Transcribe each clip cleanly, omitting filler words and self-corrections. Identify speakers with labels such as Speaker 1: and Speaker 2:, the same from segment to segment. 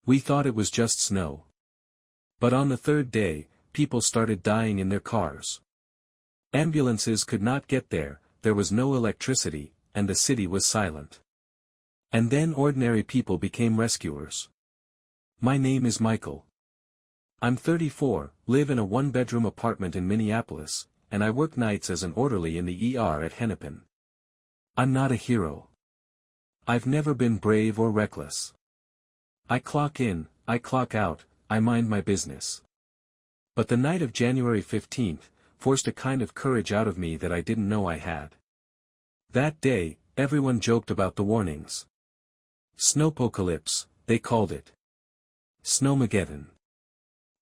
Speaker 1: We thought it was just snow. But on the third day, people started dying in their cars. Ambulances could not get there, there was no electricity, and the city was silent. And then ordinary people became rescuers. My name is Michael. I'm 34, live in a one-bedroom apartment in Minneapolis, and I work nights as an orderly in the ER at Hennepin. I'm not a hero. I've never been brave or reckless. I clock in, I clock out, I mind my business. But the night of January 15th, forced a kind of courage out of me that I didn't know I had. That day, everyone joked about the warnings. Snowpocalypse, they called it. Snowmageddon.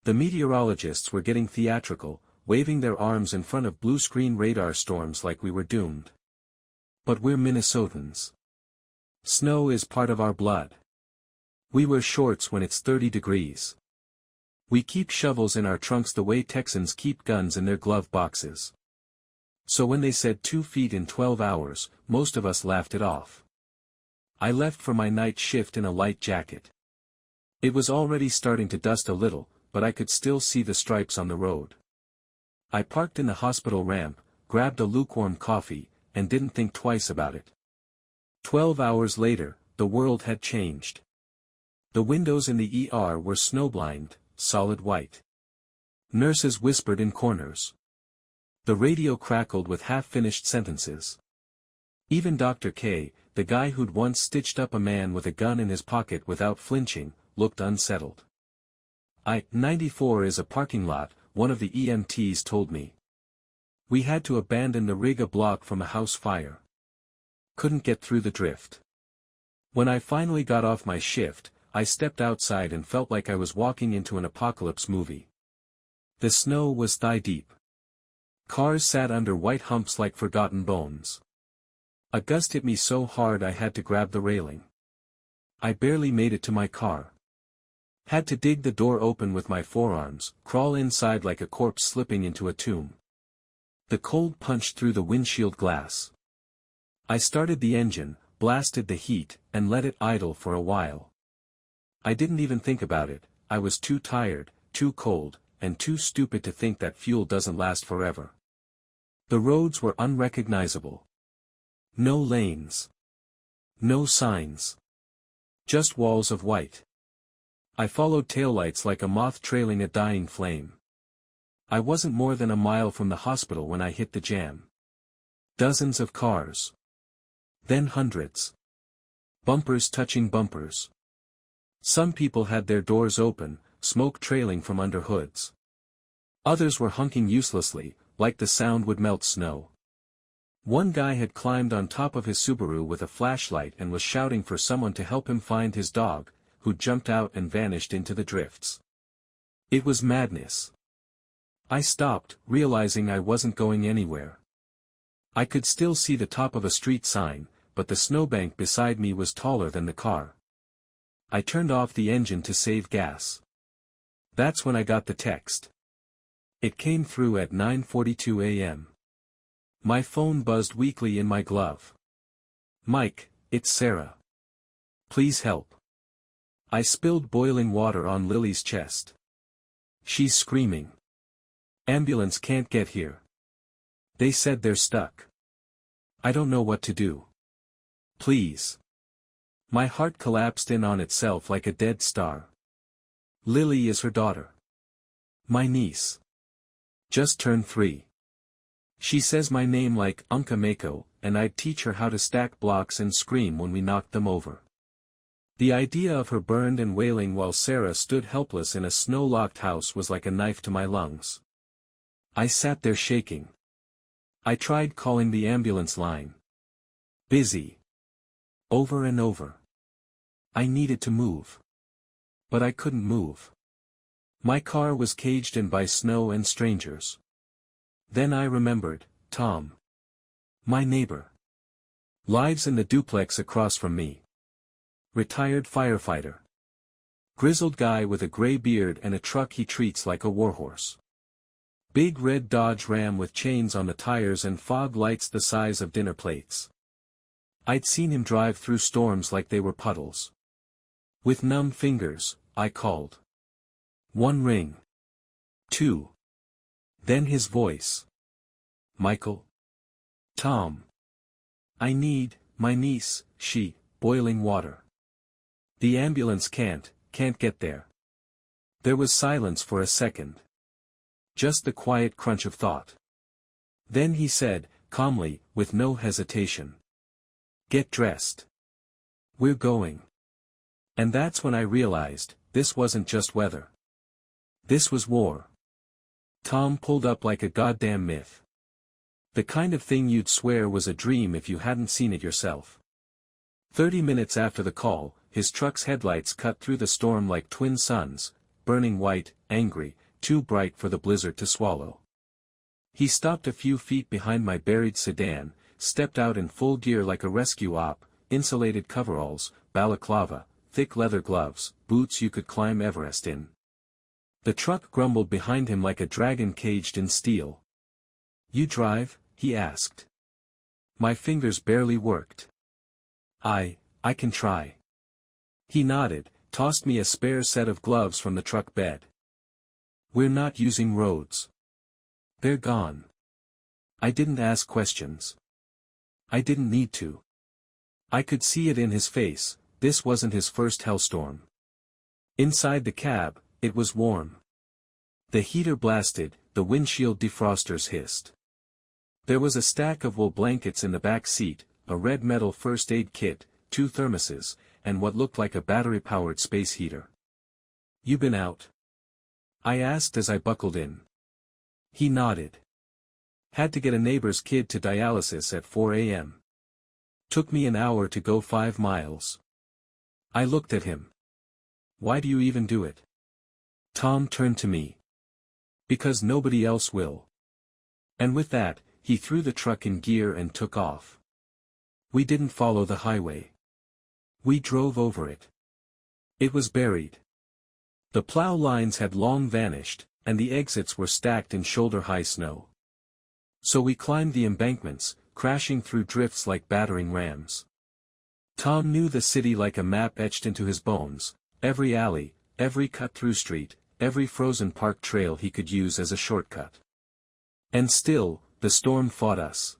Speaker 1: The meteorologists were getting theatrical, waving their arms in front of blue-screen radar storms like we were doomed. But we're Minnesotans. Snow is part of our blood. We wear shorts when it's 30 degrees. We keep shovels in our trunks the way Texans keep guns in their glove boxes. So when they said 2 feet in 12 hours, most of us laughed it off. I left for my night shift in a light jacket. It was already starting to dust a little, but I could still see the stripes on the road. I parked in the hospital ramp, grabbed a lukewarm coffee, and didn't think twice about it. 12 hours later, the world had changed. The windows in the ER were snowblind, solid white. Nurses whispered in corners. The radio crackled with half-finished sentences. Even Dr. K, the guy who'd once stitched up a man with a gun in his pocket without flinching, looked unsettled. I-94 is a parking lot, one of the EMTs told me. We had to abandon the rig a block from a house fire. Couldn't get through the drift. When I finally got off my shift, I stepped outside and felt like I was walking into an apocalypse movie. The snow was thigh-deep. Cars sat under white humps like forgotten bones. A gust hit me so hard I had to grab the railing. I barely made it to my car. Had to dig the door open with my forearms, crawl inside like a corpse slipping into a tomb. The cold punched through the windshield glass. I started the engine, blasted the heat, and let it idle for a while. I didn't even think about it, I was too tired, too cold, and too stupid to think that fuel doesn't last forever. The roads were unrecognizable. No lanes. No signs. Just walls of white. I followed taillights like a moth trailing a dying flame. I wasn't more than a mile from the hospital when I hit the jam. Dozens of cars. Then hundreds. Bumpers touching bumpers. Some people had their doors open, smoke trailing from under hoods. Others were hunking uselessly, like the sound would melt snow. One guy had climbed on top of his Subaru with a flashlight and was shouting for someone to help him find his dog, who jumped out and vanished into the drifts. It was madness. I stopped, realizing I wasn't going anywhere. I could still see the top of a street sign, but the snowbank beside me was taller than the car. I turned off the engine to save gas. That's when I got the text. It came through at 9:42 a.m. My phone buzzed weakly in my glove. Mike, it's Sarah. Please help. I spilled boiling water on Lily's chest. She's screaming. Ambulance can't get here. They said they're stuck. I don't know what to do. Please. My heart collapsed in on itself like a dead star. Lily is her daughter. My niece. Just turned 3. She says my name like Unca Mako, and I'd teach her how to stack blocks and scream when we knocked them over. The idea of her burned and wailing while Sarah stood helpless in a snow-locked house was like a knife to my lungs. I sat there shaking. I tried calling the ambulance line. Busy. Over and over. I needed to move. But I couldn't move. My car was caged in by snow and strangers. Then I remembered, Tom. My neighbor. Lives in the duplex across from me. Retired firefighter. Grizzled guy with a gray beard and a truck he treats like a warhorse. Big red Dodge Ram with chains on the tires and fog lights the size of dinner plates. I'd seen him drive through storms like they were puddles. With numb fingers, I called. 1 ring. 2. Then his voice. Michael? Tom. I need, my niece, boiling water. The ambulance can't get there. There was silence for a second. Just the quiet crunch of thought. Then he said, calmly, with no hesitation. Get dressed. We're going. And that's when I realized, this wasn't just weather. This was war. Tom pulled up like a goddamn myth. The kind of thing you'd swear was a dream if you hadn't seen it yourself. 30 minutes after the call, his truck's headlights cut through the storm like twin suns, burning white, angry, too bright for the blizzard to swallow. He stopped a few feet behind my buried sedan, stepped out in full gear like a rescue op, insulated coveralls, balaclava, thick leather gloves, boots you could climb Everest in. The truck grumbled behind him like a dragon caged in steel. You drive? He asked. My fingers barely worked. I can try. He nodded, tossed me a spare set of gloves from the truck bed. We're not using roads. They're gone. I didn't ask questions. I didn't need to. I could see it in his face, this wasn't his first hellstorm. Inside the cab, it was warm. The heater blasted, the windshield defrosters hissed. There was a stack of wool blankets in the back seat, a red metal first aid kit, 2 thermoses, and what looked like a battery-powered space heater. You been out? I asked as I buckled in. He nodded. Had to get a neighbor's kid to dialysis at 4 a.m. Took me an hour to go 5 miles. I looked at him. Why do you even do it? Tom turned to me. Because nobody else will. And with that, he threw the truck in gear and took off. We didn't follow the highway. We drove over it. It was buried. The plow lines had long vanished, and the exits were stacked in shoulder-high snow. So we climbed the embankments, crashing through drifts like battering rams. Tom knew the city like a map etched into his bones, every alley, every cut-through street, every frozen park trail he could use as a shortcut. And still, the storm fought us.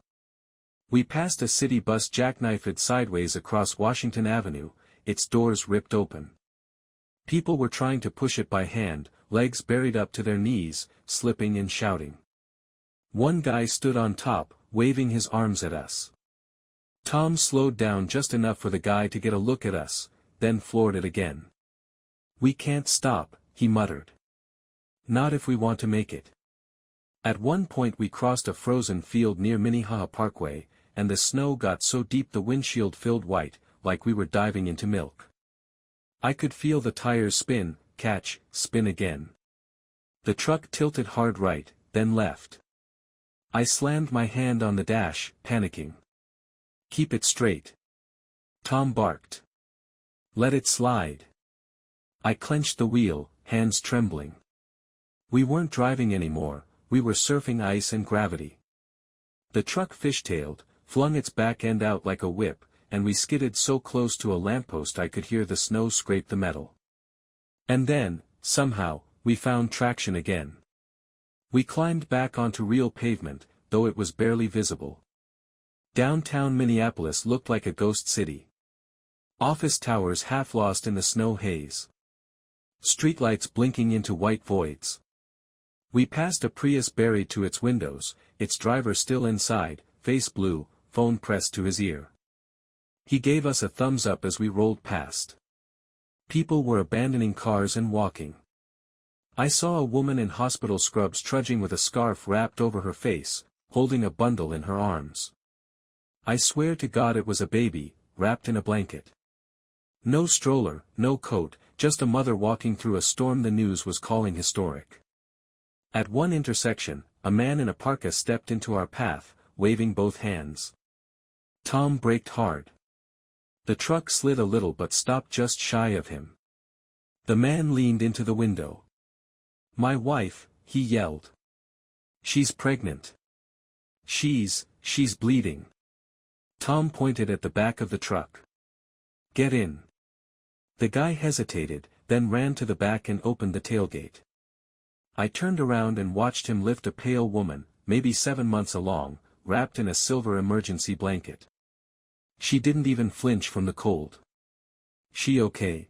Speaker 1: We passed a city bus jackknifed sideways across Washington Avenue, its doors ripped open. People were trying to push it by hand, legs buried up to their knees, slipping and shouting. One guy stood on top, waving his arms at us. Tom slowed down just enough for the guy to get a look at us, then floored it again. We can't stop, he muttered. Not if we want to make it. At one point we crossed a frozen field near Minnehaha Parkway, and the snow got so deep the windshield filled white, like we were diving into milk. I could feel the tires spin, catch, spin again. The truck tilted hard right, then left. I slammed my hand on the dash, panicking. Keep it straight. Tom barked. Let it slide. I clenched the wheel, hands trembling. We weren't driving anymore, we were surfing ice and gravity. The truck fishtailed, flung its back end out like a whip, and we skidded so close to a lamppost I could hear the snow scrape the metal. And then, somehow, we found traction again. We climbed back onto real pavement, though it was barely visible. Downtown Minneapolis looked like a ghost city. Office towers half lost in the snow haze. Streetlights blinking into white voids. We passed a Prius buried to its windows, its driver still inside, face blue, phone pressed to his ear. He gave us a thumbs up as we rolled past. People were abandoning cars and walking. I saw a woman in hospital scrubs trudging with a scarf wrapped over her face, holding a bundle in her arms. I swear to God it was a baby, wrapped in a blanket. No stroller, no coat, just a mother walking through a storm the news was calling historic. At one intersection, a man in a parka stepped into our path, waving both hands. Tom braked hard. The truck slid a little but stopped just shy of him. The man leaned into the window. My wife, he yelled. She's pregnant. She's bleeding. Tom pointed at the back of the truck. Get in. The guy hesitated, then ran to the back and opened the tailgate. I turned around and watched him lift a pale woman, maybe 7 months along, wrapped in a silver emergency blanket. She didn't even flinch from the cold. "She okay?"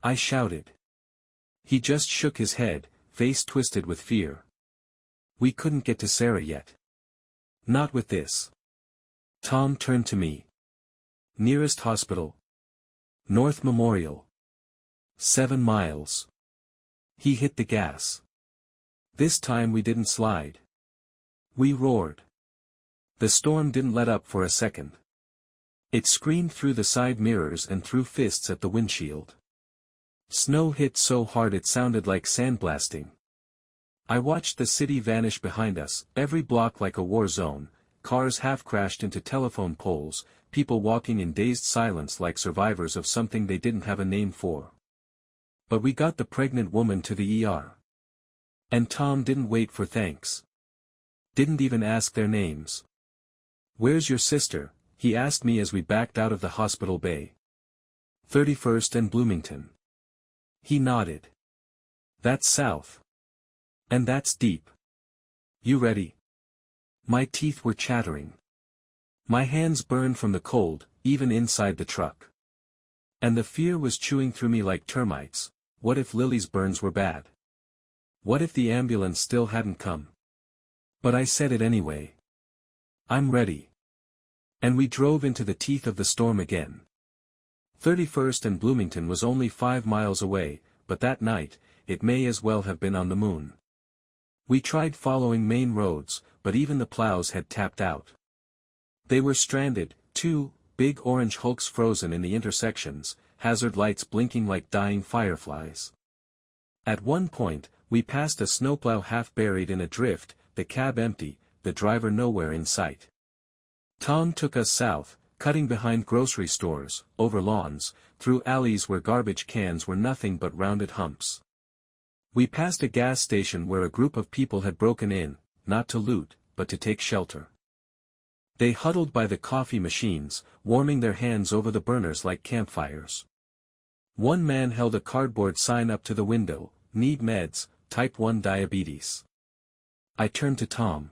Speaker 1: I shouted. He just shook his head, face twisted with fear. "We couldn't get to Sarah yet." "Not with this." Tom turned to me. "Nearest hospital?" "North Memorial. 7 miles. He hit the gas. This time we didn't slide. We roared. The storm didn't let up for a second. It screamed through the side mirrors and threw fists at the windshield. Snow hit so hard it sounded like sandblasting. I watched the city vanish behind us, every block like a war zone, cars half crashed into telephone poles, people walking in dazed silence like survivors of something they didn't have a name for. But we got the pregnant woman to the ER. And Tom didn't wait for thanks. Didn't even ask their names. "Where's your sister?" he asked me as we backed out of the hospital bay. 31st and Bloomington. He nodded. "That's south. And that's deep. You ready?" My teeth were chattering. My hands burned from the cold, even inside the truck. And the fear was chewing through me like termites. What if Lily's burns were bad? What if the ambulance still hadn't come? But I said it anyway. "I'm ready." And we drove into the teeth of the storm again. 31st and Bloomington was only 5 miles away, but that night, it may as well have been on the moon. We tried following main roads, but even the plows had tapped out. They were stranded, too, big orange hulks frozen in the intersections, hazard lights blinking like dying fireflies. At one point, we passed a snowplow half buried in a drift, the cab empty, the driver nowhere in sight. Tom took us south, cutting behind grocery stores, over lawns, through alleys where garbage cans were nothing but rounded humps. We passed a gas station where a group of people had broken in, not to loot, but to take shelter. They huddled by the coffee machines, warming their hands over the burners like campfires. One man held a cardboard sign up to the window, "Need meds, type 1 diabetes." I turned to Tom.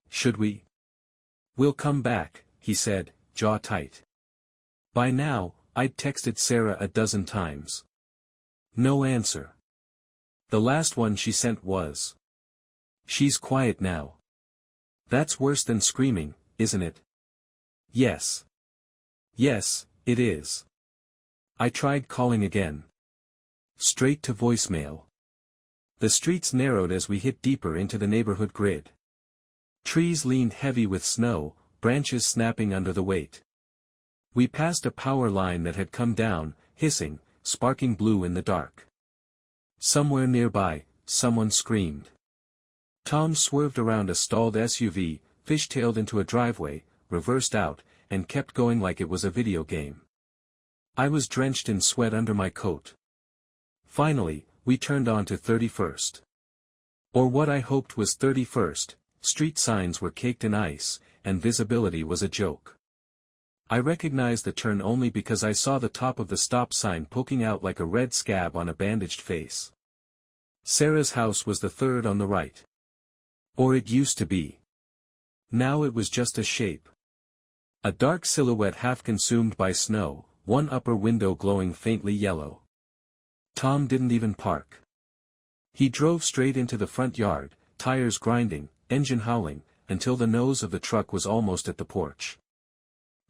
Speaker 1: "Should we?" "We'll come back," he said, jaw tight. By now, I'd texted Sarah a dozen times. No answer. The last one she sent was, "She's quiet now." That's worse than screaming, isn't it? Yes. Yes, it is. I tried calling again. Straight to voicemail. The streets narrowed as we hit deeper into the neighborhood grid. Trees leaned heavy with snow, branches snapping under the weight. We passed a power line that had come down, hissing, sparking blue in the dark. Somewhere nearby, someone screamed. Tom swerved around a stalled SUV, fishtailed into a driveway, reversed out, and kept going like it was a video game. I was drenched in sweat under my coat. Finally, we turned onto 31st. Or what I hoped was 31st, street signs were caked in ice, and visibility was a joke. I recognized the turn only because I saw the top of the stop sign poking out like a red scab on a bandaged face. Sarah's house was the third on the right. Or it used to be. Now it was just a shape. A dark silhouette half consumed by snow, one upper window glowing faintly yellow. Tom didn't even park. He drove straight into the front yard, tires grinding, engine howling, until the nose of the truck was almost at the porch.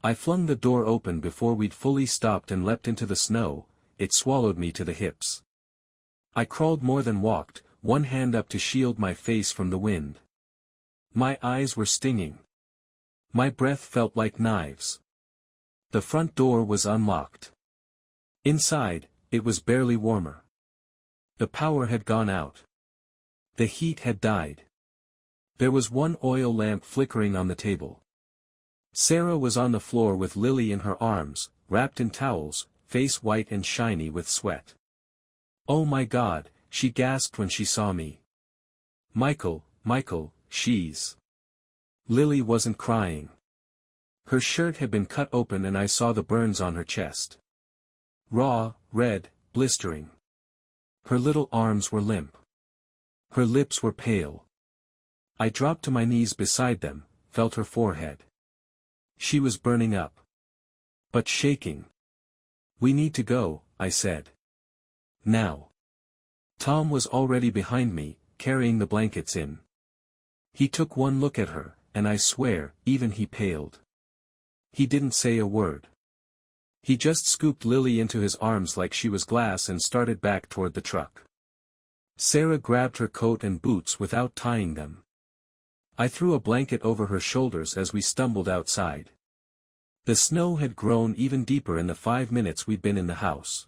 Speaker 1: I flung the door open before we'd fully stopped and leapt into the snow. It swallowed me to the hips. I crawled more than walked, one hand up to shield my face from the wind. My eyes were stinging. My breath felt like knives. The front door was unlocked. Inside, it was barely warmer. The power had gone out. The heat had died. There was one oil lamp flickering on the table. Sarah was on the floor with Lily in her arms, wrapped in towels, face white and shiny with sweat. "Oh my God," she gasped when she saw me. Michael, she's..." Lily wasn't crying. Her shirt had been cut open and I saw the burns on her chest. Raw, red, blistering. Her little arms were limp. Her lips were pale. I dropped to my knees beside them, felt her forehead. She was burning up. But shaking. "We need to go," I said. "Now." Tom was already behind me, carrying the blankets in. He took one look at her, and I swear, even he paled. He didn't say a word. He just scooped Lily into his arms like she was glass and started back toward the truck. Sarah grabbed her coat and boots without tying them. I threw a blanket over her shoulders as we stumbled outside. The snow had grown even deeper in the 5 minutes we'd been in the house.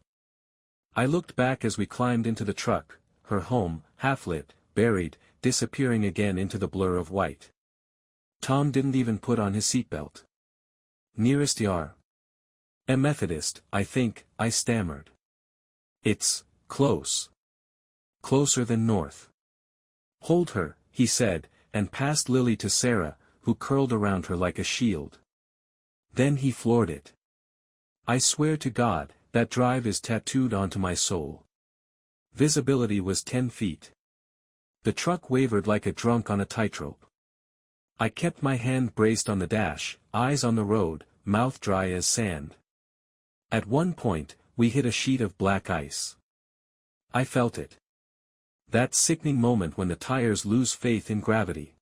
Speaker 1: I looked back as we climbed into the truck, her home, half-lit, buried, disappearing again into the blur of white. Tom didn't even put on his seatbelt. "Nearest yard?" "A Methodist, I think," I stammered. "It's close. Closer than north." "Hold her," he said, and passed Lily to Sarah, who curled around her like a shield. Then he floored it. I swear to God, that drive is tattooed onto my soul. Visibility was 10 feet. The truck wavered like a drunk on a tightrope. I kept my hand braced on the dash, eyes on the road, mouth dry as sand. At one point, we hit a sheet of black ice. I felt it. That sickening moment when the tires lose faith in gravity.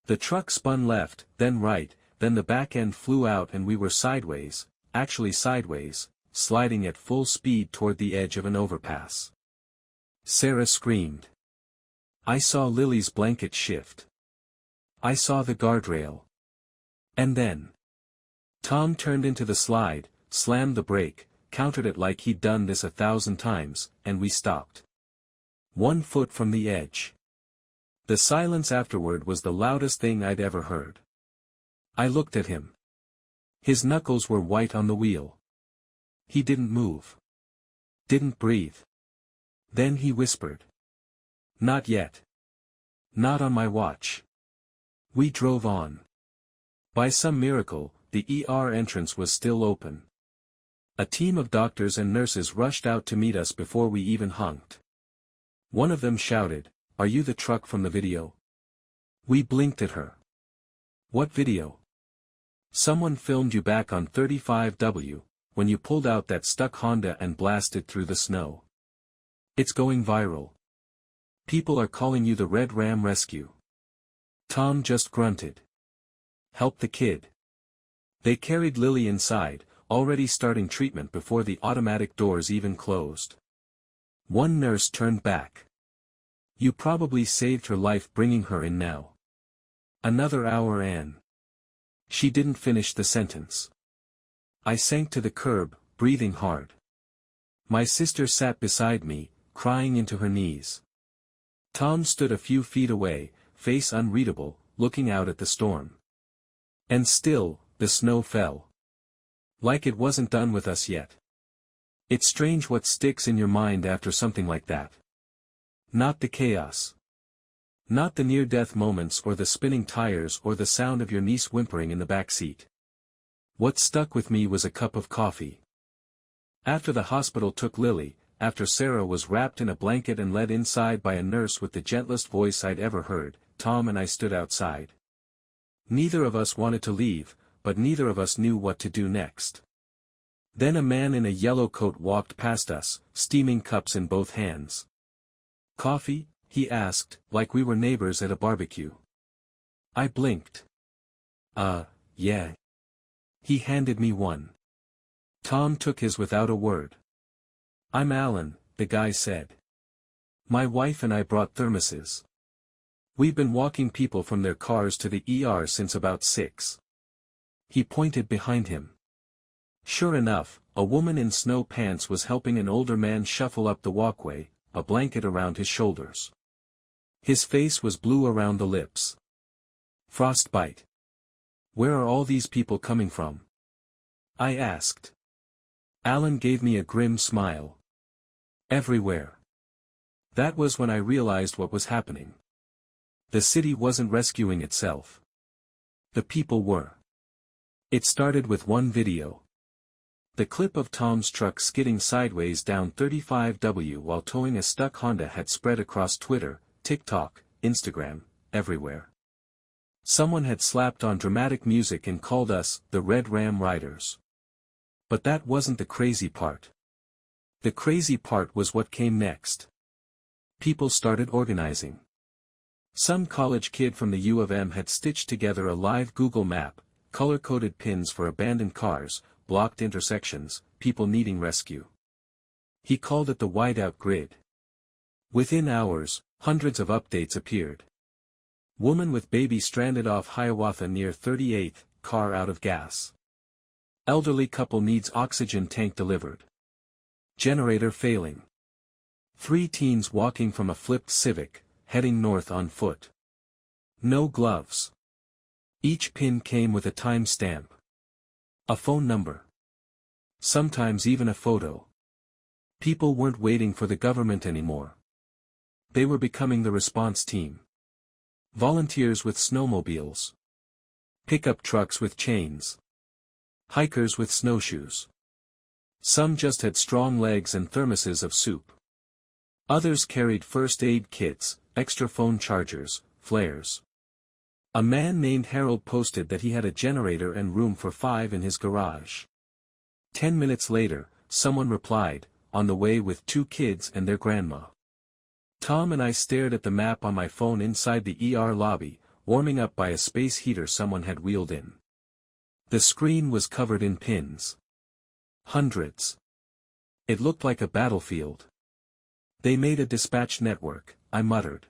Speaker 1: The truck spun left, then right, then the back end flew out and we were sideways, actually sideways, sliding at full speed toward the edge of an overpass. Sarah screamed. I saw Lily's blanket shift. I saw the guardrail. And then Tom turned into the slide, slammed the brake, countered it like he'd done this 1,000 times, and we stopped. 1 foot from the edge. The silence afterward was the loudest thing I'd ever heard. I looked at him. His knuckles were white on the wheel. He didn't move. Didn't breathe. Then he whispered. "Not yet. Not on my watch." We drove on. By some miracle, the ER entrance was still open. A team of doctors and nurses rushed out to meet us before we even honked. One of them shouted, "Are you the truck from the video?" We blinked at her. "What video?" "Someone filmed you back on 35W, when you pulled out that stuck Honda and blasted through the snow. It's going viral. People are calling you the Red Ram Rescue." Tom just grunted. "Help the kid." They carried Lily inside, already starting treatment before the automatic doors even closed. One nurse turned back. "You probably saved her life bringing her in now." "Another hour and..." She didn't finish the sentence. I sank to the curb, breathing hard. My sister sat beside me, crying into her knees. Tom stood a few feet away, face unreadable, looking out at the storm. And still, the snow fell. Like it wasn't done with us yet. It's strange what sticks in your mind after something like that. Not the chaos. Not the near-death moments or the spinning tires or the sound of your niece whimpering in the back seat. What stuck with me was a cup of coffee. After the hospital took Lily, after Sarah was wrapped in a blanket and led inside by a nurse with the gentlest voice I'd ever heard, Tom and I stood outside. Neither of us wanted to leave, but neither of us knew what to do next. Then a man in a yellow coat walked past us, steaming cups in both hands. "Coffee?" he asked, like we were neighbors at a barbecue. I blinked. Yeah." He handed me one. Tom took his without a word. "I'm Alan," the guy said. "My wife and I brought thermoses. We've been walking people from their cars to the ER since about 6. He pointed behind him. Sure enough, a woman in snow pants was helping an older man shuffle up the walkway, a blanket around his shoulders. His face was blue around the lips. "Frostbite. Where are all these people coming from?" I asked. Alan gave me a grim smile. "Everywhere." That was when I realized what was happening. The city wasn't rescuing itself. The people were. It started with one video. The clip of Tom's truck skidding sideways down 35W while towing a stuck Honda had spread across Twitter, TikTok, Instagram, everywhere. Someone had slapped on dramatic music and called us the Red Ram Riders. But that wasn't the crazy part. The crazy part was what came next. People started organizing. Some college kid from the U of M had stitched together a live Google map, color-coded pins for abandoned cars, blocked intersections, people needing rescue. He called it the whiteout grid. Within hours, hundreds of updates appeared. Woman with baby stranded off Hiawatha near 38th, car out of gas. Elderly couple needs oxygen tank delivered. Generator failing. 3 teens walking from a flipped Civic, heading north on foot. No gloves. Each pin came with a time stamp. A phone number. Sometimes even a photo. People weren't waiting for the government anymore. They were becoming the response team. Volunteers with snowmobiles. Pickup trucks with chains. Hikers with snowshoes. Some just had strong legs and thermoses of soup. Others carried first aid kits, extra phone chargers, flares. A man named Harold posted that he had a generator and room for 5 in his garage. 10 minutes later, someone replied, on the way with 2 kids and their grandma. Tom and I stared at the map on my phone inside the ER lobby, warming up by a space heater someone had wheeled in. The screen was covered in pins. Hundreds. It looked like a battlefield. They made a dispatch network, I muttered.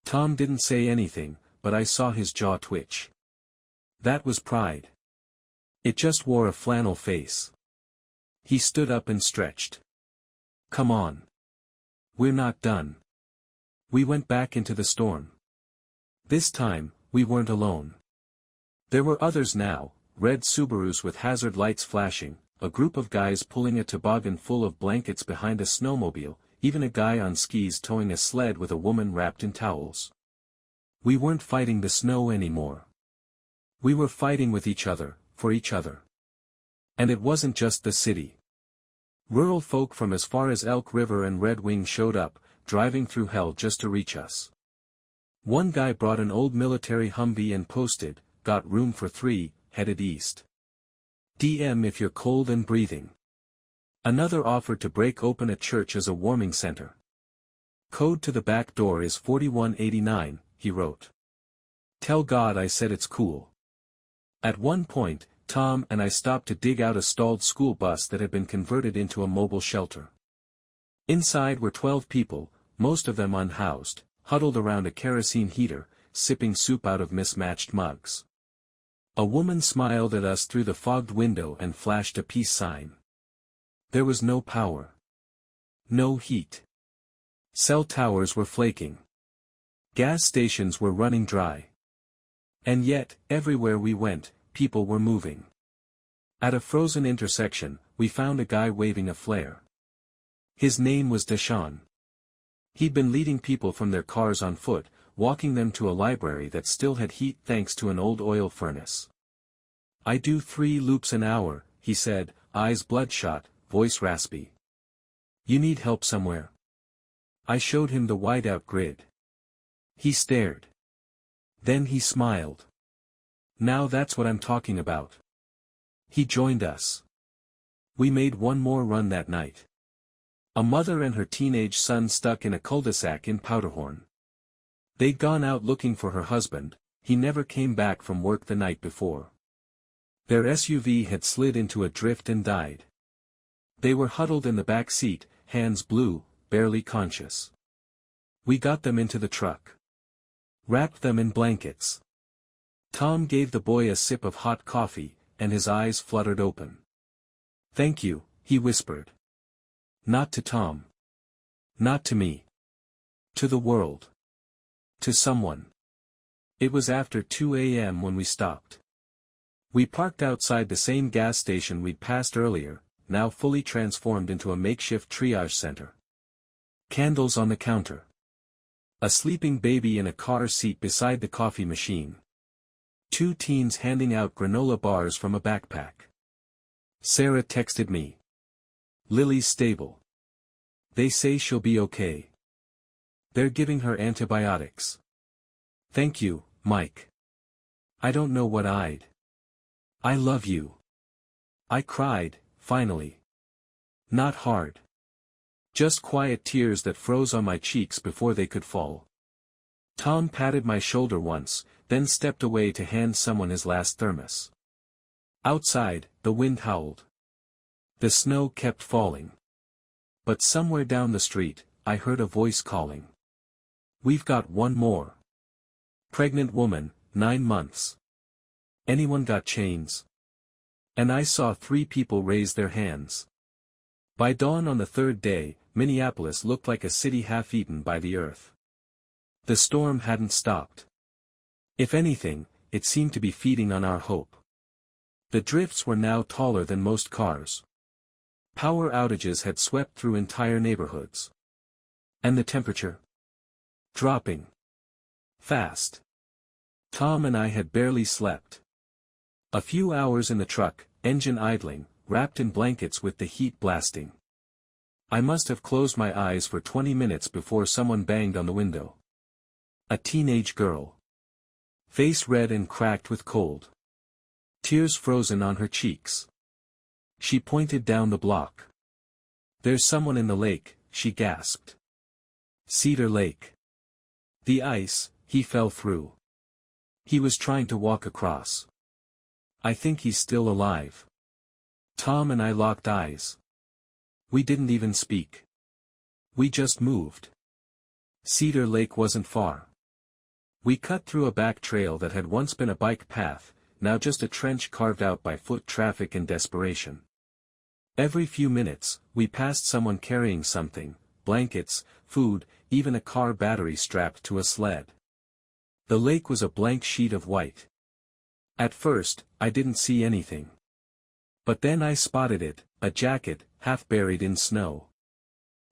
Speaker 1: Tom didn't say anything, but I saw his jaw twitch. That was pride. It just wore a flannel face. He stood up and stretched. Come on. We're not done. We went back into the storm. This time, we weren't alone. There were others now, red Subarus with hazard lights flashing, a group of guys pulling a toboggan full of blankets behind a snowmobile, even a guy on skis towing a sled with a woman wrapped in towels. We weren't fighting the snow anymore. We were fighting with each other, for each other. And it wasn't just the city. Rural folk from as far as Elk River and Red Wing showed up, driving through hell just to reach us. One guy brought an old military Humvee and posted, "Got room for 3, headed east. DM if you're cold and breathing." Another offered to break open a church as a warming center. "Code to the back door is 4189, he wrote. "Tell God I said it's cool." At one point, Tom and I stopped to dig out a stalled school bus that had been converted into a mobile shelter. Inside were 12 people, most of them unhoused, huddled around a kerosene heater, sipping soup out of mismatched mugs. A woman smiled at us through the fogged window and flashed a peace sign. There was no power. No heat. Cell towers were flaking. Gas stations were running dry. And yet, everywhere we went, people were moving. At a frozen intersection, we found a guy waving a flare. His name was Deshaun. He'd been leading people from their cars on foot, walking them to a library that still had heat thanks to an old oil furnace. "I do 3 loops an hour," he said, eyes bloodshot, voice raspy. "You need help somewhere?" I showed him the whiteout grid. He stared. Then he smiled. "Now that's what I'm talking about." He joined us. We made one more run that night. A mother and her teenage son stuck in a cul-de-sac in Powderhorn. They'd gone out looking for her husband, he never came back from work the night before. Their SUV had slid into a drift and died. They were huddled in the back seat, hands blue, barely conscious. We got them into the truck. Wrapped them in blankets. Tom gave the boy a sip of hot coffee, and his eyes fluttered open. "Thank you," he whispered. Not to Tom. Not to me. To the world. To someone. It was after 2 a.m. when we stopped. We parked outside the same gas station we'd passed earlier, now fully transformed into a makeshift triage center. Candles on the counter. A sleeping baby in a car seat beside the coffee machine. 2 teens handing out granola bars from a backpack. Sarah texted me. Lily's stable. They say she'll be okay. They're giving her antibiotics. Thank you, Mike. I don't know what I'd. I love you. I cried, finally. Not hard. Just quiet tears that froze on my cheeks before they could fall. Tom patted my shoulder once, then stepped away to hand someone his last thermos. Outside, the wind howled. The snow kept falling. But somewhere down the street, I heard a voice calling. We've got one more. Pregnant woman, 9 months. Anyone got chains? And I saw 3 people raise their hands. By dawn on the 3rd day, Minneapolis looked like a city half-eaten by the earth. The storm hadn't stopped. If anything, it seemed to be feeding on our hope. The drifts were now taller than most cars. Power outages had swept through entire neighborhoods. And the temperature? Dropping. Fast. Tom and I had barely slept. A few hours in the truck, engine idling, wrapped in blankets with the heat blasting. I must have closed my eyes for 20 minutes before someone banged on the window. A teenage girl. Face red and cracked with cold. Tears frozen on her cheeks. She pointed down the block. There's someone in the lake, she gasped. Cedar Lake. The ice, he fell through. He was trying to walk across. I think he's still alive. Tom and I locked eyes. We didn't even speak. We just moved. Cedar Lake wasn't far. We cut through a back trail that had once been a bike path, now just a trench carved out by foot traffic and desperation. Every few minutes, we passed someone carrying something, blankets, food, even a car battery strapped to a sled. The lake was a blank sheet of white. At first, I didn't see anything. But then I spotted it, a jacket, half buried in snow.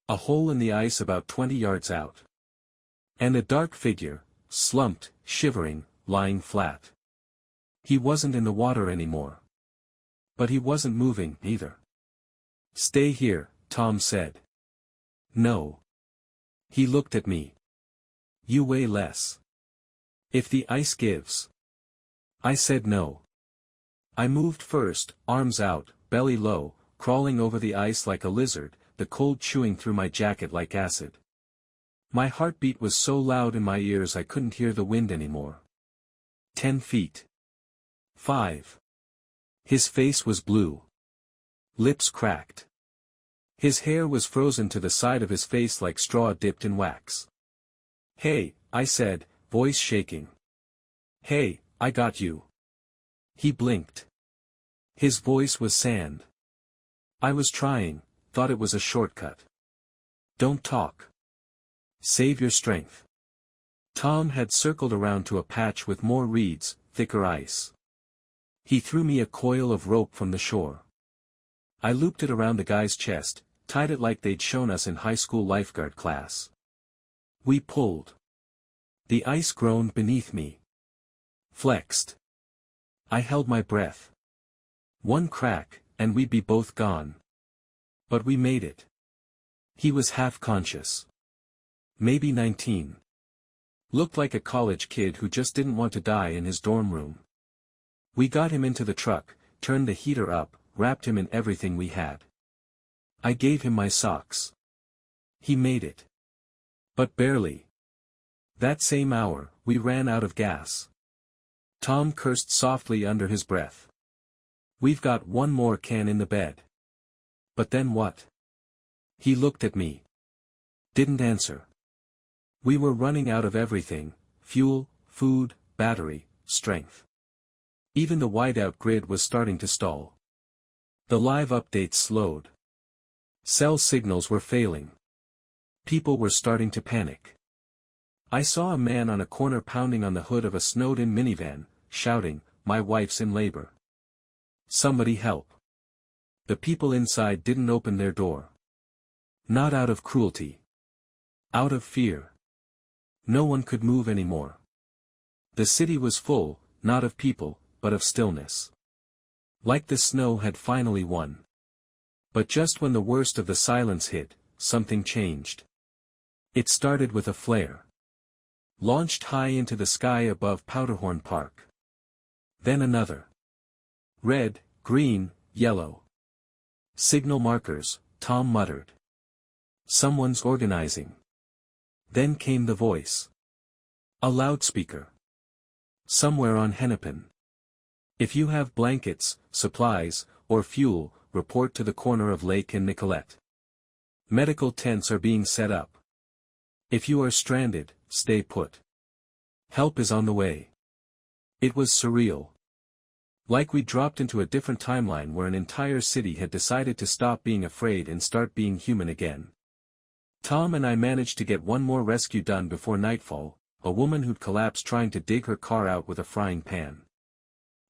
Speaker 1: A hole in the ice about 20 yards out. And a dark figure, slumped, shivering, lying flat. He wasn't in the water anymore. But he wasn't moving, either. Stay here, Tom said. No. He looked at me. You weigh less. If the ice gives. I said no. I moved first, arms out, belly low, crawling over the ice like a lizard, the cold chewing through my jacket like acid. My heartbeat was so loud in my ears I couldn't hear the wind anymore. 10 feet. 5. His face was blue. Lips cracked. His hair was frozen to the side of his face like straw dipped in wax. Hey, I said, voice shaking. Hey, I got you. He blinked. His voice was sand. I was trying, thought it was a shortcut. Don't talk. Save your strength. Tom had circled around to a patch with more reeds, thicker ice. He threw me a coil of rope from the shore. I looped it around the guy's chest, tied it like they'd shown us in high school lifeguard class. We pulled. The ice groaned beneath me. Flexed. I held my breath. One crack, and we'd be both gone. But we made it. He was half conscious. Maybe 19. Looked like a college kid who just didn't want to die in his dorm room. We got him into the truck, turned the heater up, wrapped him in everything we had. I gave him my socks. He made it. But barely. That same hour, we ran out of gas. Tom cursed softly under his breath. We've got one more can in the bed. But then what? He looked at me. Didn't answer. We were running out of everything, fuel, food, battery, strength. Even the whiteout grid was starting to stall. The live updates slowed. Cell signals were failing. People were starting to panic. I saw a man on a corner pounding on the hood of a snowed-in minivan, shouting, "My wife's in labor. Somebody help." The people inside didn't open their door. Not out of cruelty. Out of fear. No one could move anymore. The city was full, not of people, but of stillness. Like the snow had finally won. But just when the worst of the silence hit, something changed. It started with a flare. Launched high into the sky above Powderhorn Park. Then another. Red, green, yellow. Signal markers, Tom muttered. Someone's organizing. Then came the voice. A loudspeaker. Somewhere on Hennepin. If you have blankets, supplies, or fuel, report to the corner of Lake and Nicolette. Medical tents are being set up. If you are stranded, stay put. Help is on the way. It was surreal. Like we dropped into a different timeline where an entire city had decided to stop being afraid and start being human again. Tom and I managed to get one more rescue done before nightfall, a woman who'd collapsed trying to dig her car out with a frying pan.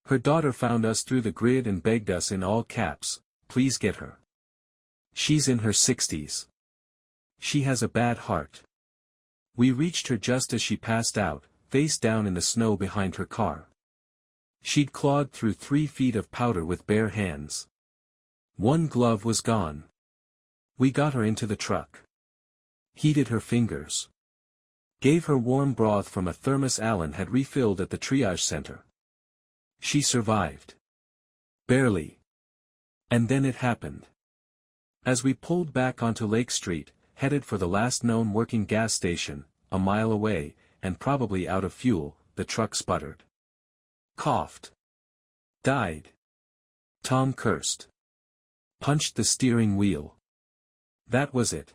Speaker 1: Her daughter found us through the grid and begged us in all caps, please get her. She's in her 60s. She has a bad heart. We reached her just as she passed out, face down in the snow behind her car. She'd clawed through 3 feet of powder with bare hands. One glove was gone. We got her into the truck. Heated her fingers. Gave her warm broth from a thermos Alan had refilled at the triage center. She survived. Barely. And then it happened. As we pulled back onto Lake Street, headed for the last known working gas station, a mile away, and probably out of fuel, the truck sputtered. Coughed. Died. Tom cursed. Punched the steering wheel. That was it.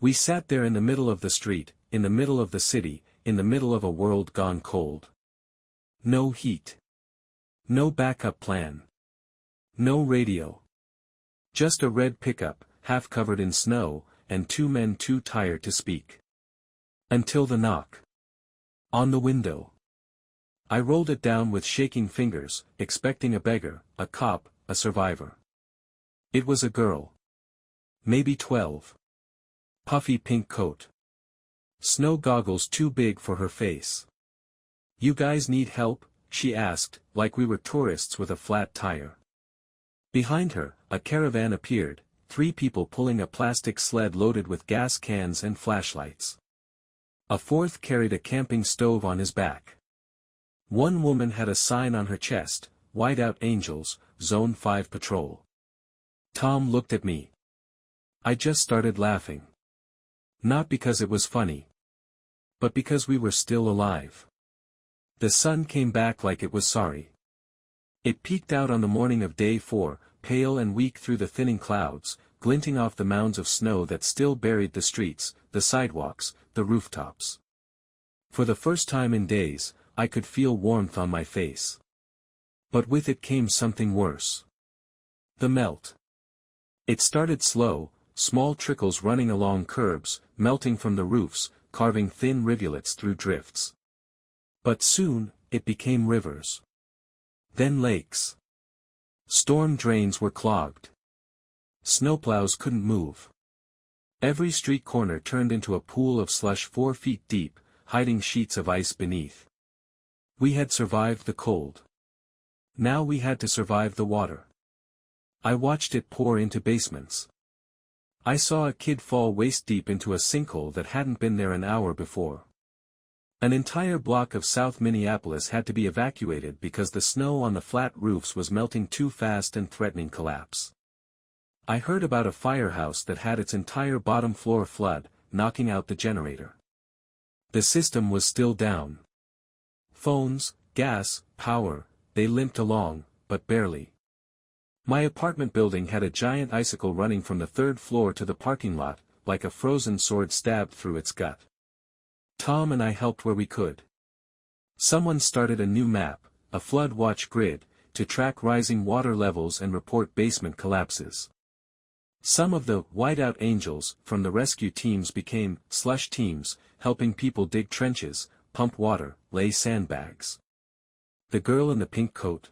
Speaker 1: We sat there in the middle of the street, in the middle of the city, in the middle of a world gone cold. No heat. No backup plan. No radio. Just a red pickup, half covered in snow, and 2 men too tired to speak. Until the knock. On the window. I rolled it down with shaking fingers, expecting a beggar, a cop, a survivor. It was a girl. Maybe 12. Puffy pink coat. Snow goggles too big for her face. You guys need help? She asked, like we were tourists with a flat tire. Behind her, a caravan appeared, 3 people pulling a plastic sled loaded with gas cans and flashlights. A 4th carried a camping stove on his back. One woman had a sign on her chest, "White Out Angels, Zone 5 Patrol." Tom looked at me. I just started laughing. Not because it was funny. But because we were still alive. The sun came back like it was sorry. It peeked out on the morning of day 4, pale and weak through the thinning clouds, glinting off the mounds of snow that still buried the streets, the sidewalks, the rooftops. For the first time in days, I could feel warmth on my face. But with it came something worse. The melt. It started slow, small trickles running along curbs, melting from the roofs, carving thin rivulets through drifts. But soon, it became rivers. Then lakes. Storm drains were clogged. Snowplows couldn't move. Every street corner turned into a pool of slush 4 feet deep, hiding sheets of ice beneath. We had survived the cold. Now we had to survive the water. I watched it pour into basements. I saw a kid fall waist-deep into a sinkhole that hadn't been there an hour before. An entire block of South Minneapolis had to be evacuated because the snow on the flat roofs was melting too fast and threatening collapse. I heard about a firehouse that had its entire bottom floor flood, knocking out the generator. The system was still down. Phones, gas, power, they limped along, but barely. My apartment building had a giant icicle running from the 3rd floor to the parking lot, like a frozen sword stabbed through its gut. Tom and I helped where we could. Someone started a new map, a flood watch grid, to track rising water levels and report basement collapses. Some of the whiteout angels from the rescue teams became slush teams, helping people dig trenches, pump water, lay sandbags. The girl in the pink coat.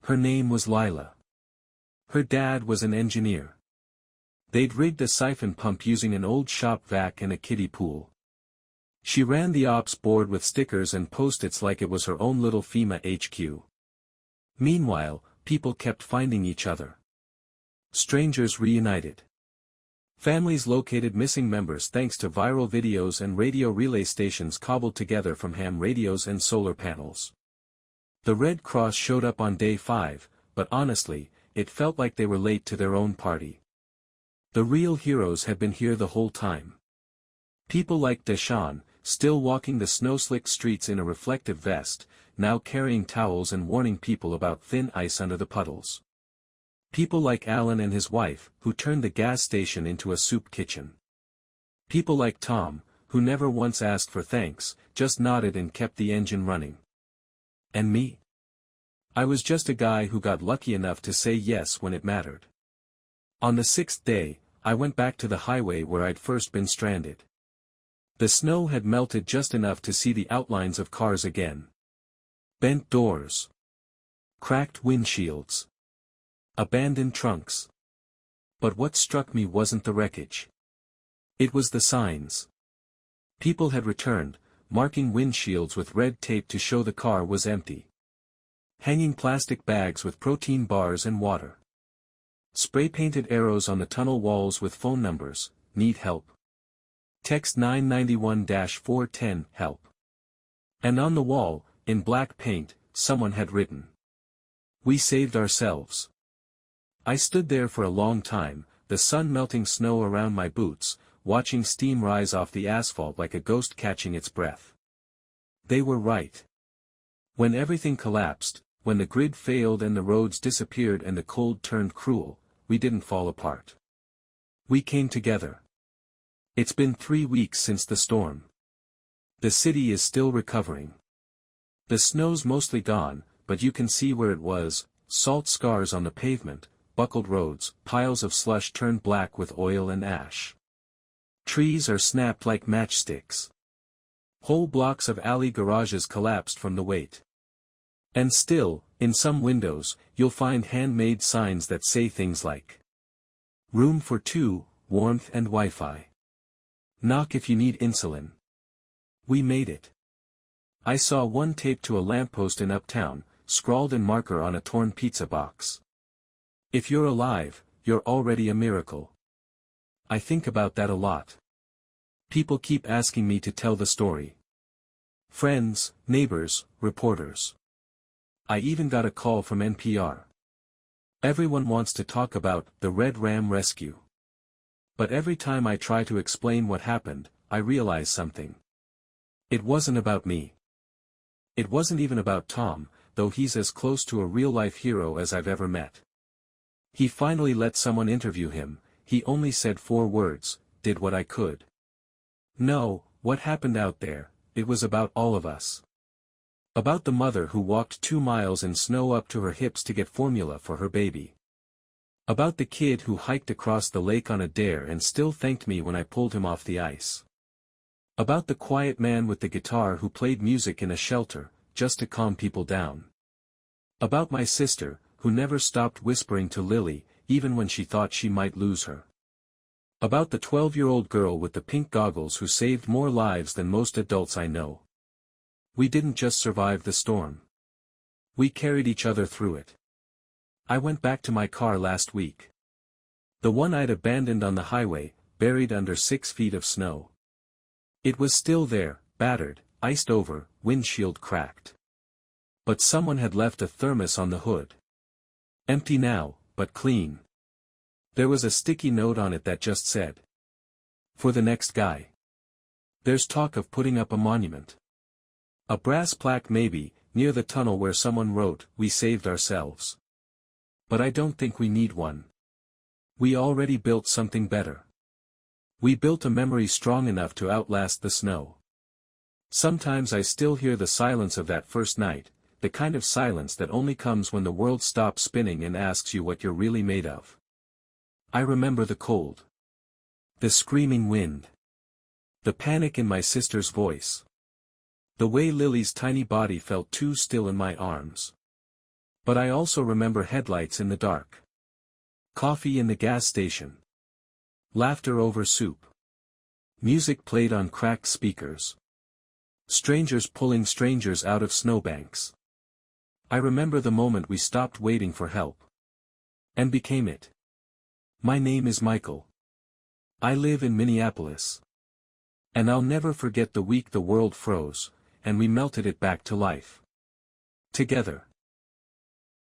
Speaker 1: Her name was Lila. Her dad was an engineer. They'd rigged a siphon pump using an old shop vac and a kiddie pool. She ran the ops board with stickers and post-its like it was her own little FEMA HQ. Meanwhile, people kept finding each other. Strangers reunited. Families located missing members thanks to viral videos and radio relay stations cobbled together from ham radios and solar panels. The Red Cross showed up on day 5, but honestly, it felt like they were late to their own party. The real heroes had been here the whole time. People like Deshawn, still walking the snow-slick streets in a reflective vest, now carrying towels and warning people about thin ice under the puddles. People like Alan and his wife, who turned the gas station into a soup kitchen. People like Tom, who never once asked for thanks, just nodded and kept the engine running. And me? I was just a guy who got lucky enough to say yes when it mattered. On the 6th day, I went back to the highway where I'd first been stranded. The snow had melted just enough to see the outlines of cars again. Bent doors. Cracked windshields. Abandoned trunks. But what struck me wasn't the wreckage. It was the signs. People had returned, marking windshields with red tape to show the car was empty. Hanging plastic bags with protein bars and water. Spray-painted arrows on the tunnel walls with phone numbers, need help. Text 991-410, help. And on the wall, in black paint, someone had written. We saved ourselves. I stood there for a long time, the sun melting snow around my boots, watching steam rise off the asphalt like a ghost catching its breath. They were right. When everything collapsed, when the grid failed and the roads disappeared and the cold turned cruel, we didn't fall apart. We came together. It's been 3 weeks since the storm. The city is still recovering. The snow's mostly gone, but you can see where it was, salt scars on the pavement, buckled roads, piles of slush turned black with oil and ash. Trees are snapped like matchsticks. Whole blocks of alley garages collapsed from the weight. And still, in some windows, you'll find handmade signs that say things like room for 2, warmth and Wi-Fi. Knock if you need insulin. We made it. I saw one taped to a lamppost in Uptown, scrawled in marker on a torn pizza box. If you're alive, you're already a miracle. I think about that a lot. People keep asking me to tell the story. Friends, neighbors, reporters. I even got a call from NPR. Everyone wants to talk about the Red Ram rescue. But every time I try to explain what happened, I realize something. It wasn't about me. It wasn't even about Tom, though he's as close to a real-life hero as I've ever met. He finally let someone interview him, he only said 4 words, did what I could. No, what happened out there, it was about all of us. About the mother who walked 2 miles in snow up to her hips to get formula for her baby. About the kid who hiked across the lake on a dare and still thanked me when I pulled him off the ice. About the quiet man with the guitar who played music in a shelter, just to calm people down. About my sister, who never stopped whispering to Lily, even when she thought she might lose her. About the 12-year-old girl with the pink goggles who saved more lives than most adults I know. We didn't just survive the storm. We carried each other through it. I went back to my car last week. The one I'd abandoned on the highway, buried under 6 feet of snow. It was still there, battered, iced over, windshield cracked. But someone had left a thermos on the hood. Empty now, but clean. There was a sticky note on it that just said, for the next guy. There's talk of putting up a monument. A brass plaque maybe, near the tunnel where someone wrote, we saved ourselves. But I don't think we need one. We already built something better. We built a memory strong enough to outlast the snow. Sometimes I still hear the silence of that first night, the kind of silence that only comes when the world stops spinning and asks you what you're really made of. I remember the cold. The screaming wind. The panic in my sister's voice. The way Lily's tiny body felt too still in my arms. But I also remember headlights in the dark. Coffee in the gas station. Laughter over soup. Music played on cracked speakers. Strangers pulling strangers out of snowbanks. I remember the moment we stopped waiting for help. And became it. My name is Michael. I live in Minneapolis. And I'll never forget the week the world froze, and we melted it back to life. Together.